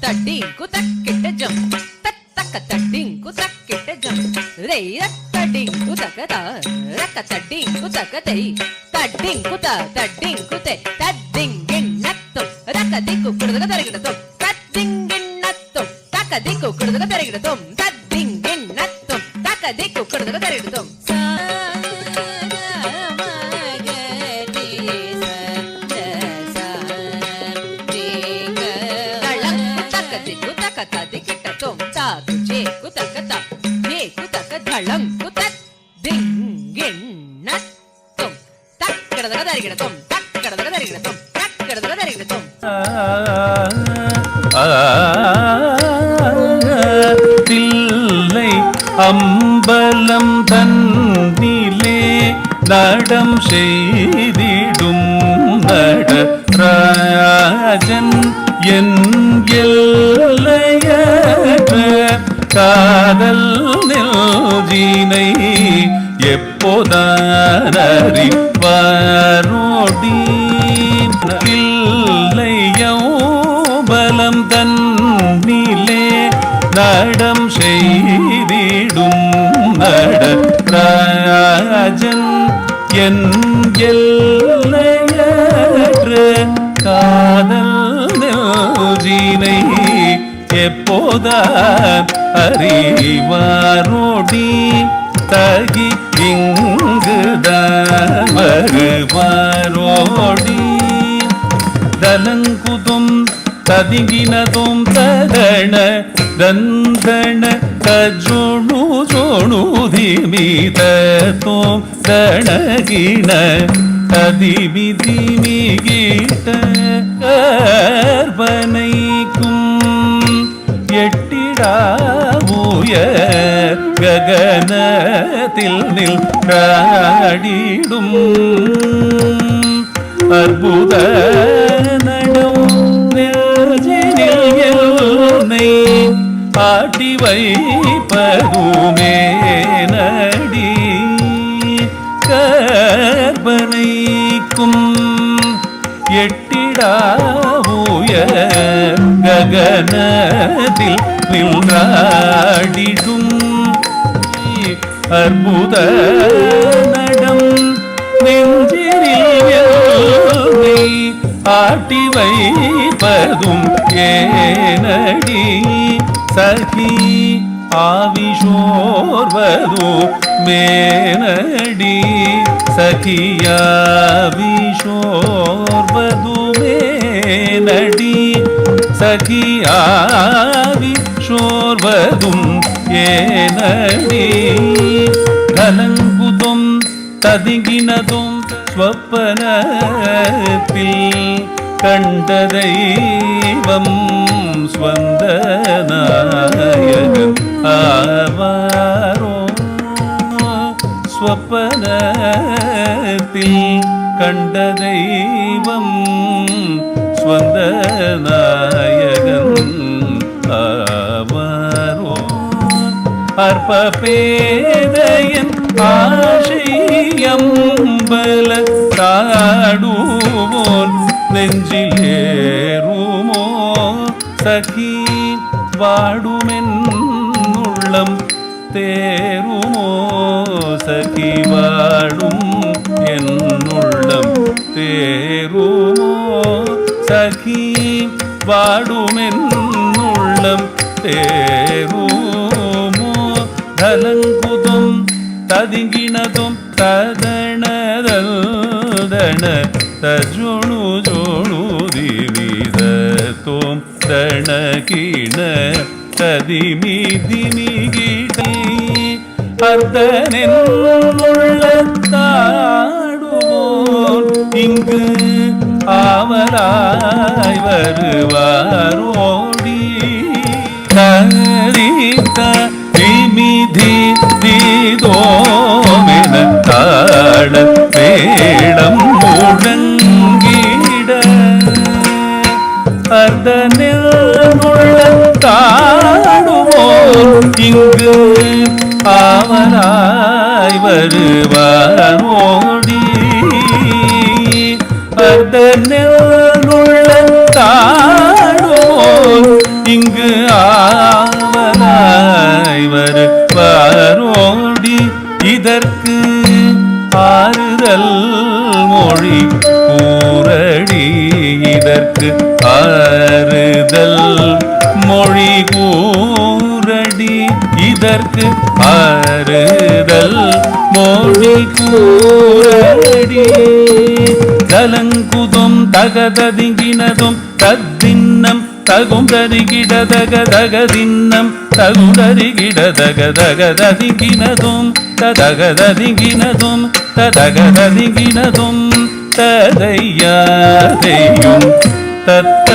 தட்டிங்கு தக்கிட்ட ஜம் தக்க தட்டிங்கு தக்கிட்ட ஜம் ரே தட்டிங்கு தக்கதா ரக்க தட்டிங்கு தக்கதை தட்டிங்கு தட்டிங்கு தே தட்டிங்கின்னத்து ரக்க திக்கு குடுதக தரகிடத்து தட்டிங்கின்னத்து தக்க திக்கு குடுதக தரகிடத்து தட்டிங்கின்னத்து தக்க திக்கு குடுதக தரகிடத்து தில்லை அம்பலம் தன்னிலே நடம் செய்திடும் நடராஜன் என் எல்லையற்ற காதல் நெஞ்சினை எப்போதானறிவாரோடி பலம் தன்னிலே நடம் செய்திடும் நடராஜன் என் எல்லையற்ற காதல் நெஞ்சினை எப்போதான் அறிவாரோடி தகி இங்குதான் வருவாரோடி தலங்குதும் ததிங்கினதும் ததண தந்தண தஜோணு ஜோணு திமிதோம் தணகின ததிமி திமிகிட்ட கர்ப்பனைக்கும் எட்டிடாவுய ககனத்தில் நின்றாடிடும் அற்புத நடம் நெஞ்சினை ஆட்டி வைப்பதுமே நடி கற்பனைக்கும் எட்டிடாவுய ககனத்தில் நின்றாடிடும் அற்புத நடம் நெஞ்சினை ஆட்டி வைப்பதும் ஏனடி சகி ஆவிஷோர்வதோ மேனடி சகியாவிஷோர்வது மேனடி சகியாவிஷோர்வதும் ஏனடி கலங்குதும் ததுங்கினதும் ஸ்வப்பனத்தில் கண்ட தெய்வம் ஸ்வந்தநாயகன் ஆவாரோ ஸ்வப்பனத்தில் கண்ட தெய்வம் ஸ்வந்தநாயகன் ஆவாரோ அற்ப பேதையன் ஆசையம்பல தாடுவோன் நெஞ்சிலேறுமோ சகி வாடுமென் உள்ளம் தேருமோ சகி வாடும் என் உள்ளம் தேருமோ சகி வாடுமென் உள்ளம் தேருமோ தலங்குதும் ததிங்கினதும் ததணதல்தண தஜோணு ஜோணு திவிதத்தோம் தணகிண ததிமி திமிகிட்டை அர்த்தனின் உள்ளத்தாடுவோன் இங்கு ஆவராய் வருவாரோடி கரித்த திமிதி தீதோமென தாழ வேடம் முழங்கிட அர்த்தனில் உள்ளத்தாடுவோன் இங்கு ஆவராய் வருவாரோடி அர்த்தனில் உள்ளத்தாடுவோன் இங்கு இங்கு ஆவலாய் வருவாரோடி இதற்கு ஆறுதல் மொழி கூறடி இதற்கு ஆறுதல் மொழி கூறடி இதற்கு ஆறுதல் மொழி கூறடி தலங்குதும் தகததிங்கினதும் தத்தின்னம் தகும் தரிகிடதகதகதின்னம் தகுதரிகிடதகதகதிங்கினதும் ததகததிங்கினதும் ததகததிங்கினதும் ததையாதையும் தத்த